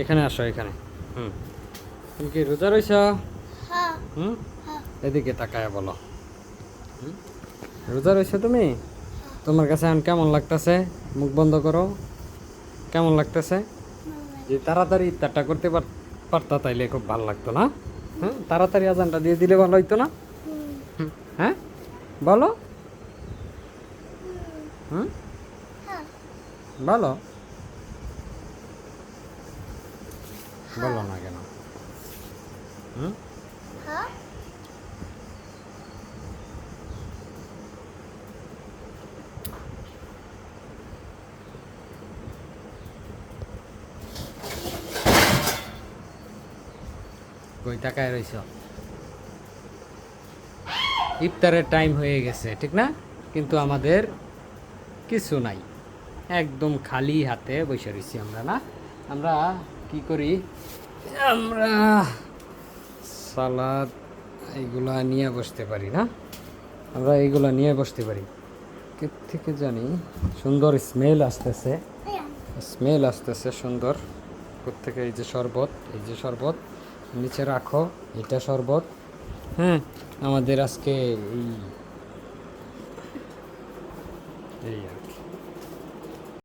এখানে আসো এখানে। হুম, তুমি কি রোজা রইছ? হ্যাঁ হুম, হ্যাঁ এদিকে তাকায় বলো। রোজা রইছ তুমি? তোমার কাছে এখন কেমন লাগতেছে? মুখ বন্ধ করো। কেমন লাগতেছে? যে তাড়াতাড়ি ইফতারটা করতে পারতা তাইলে খুব ভালো লাগতো না? হ্যাঁ, তাড়াতাড়ি আজানটা দিয়ে দিলে ভালো হইতো না? হুম, হ্যাঁ বলো। হুম, হ্যাঁ বলো। বলো না কেন? হুম, হ্যাঁ কই তাকায় রইছ? ইফতারের টাইম হয়ে গেছে ঠিক না? কিন্তু আমাদের কিছু নাই, একদম খালি হাতে বসে রয়েছি আমরা না। আমরা কি করি, আমরা সালাদ এইগুলা নিয়ে বসতে পারি না, আমরা এইগুলা নিয়ে বসতে পারি। থেকে জানি সুন্দর স্মেল আসতেছে, স্মেল আসতেছে সুন্দর থেকে। এই যে শরবত, এই যে শরবত নিচে রাখো, এটা শরবত। হ্যাঁ, আমাদের আজকে এই এই আর কি।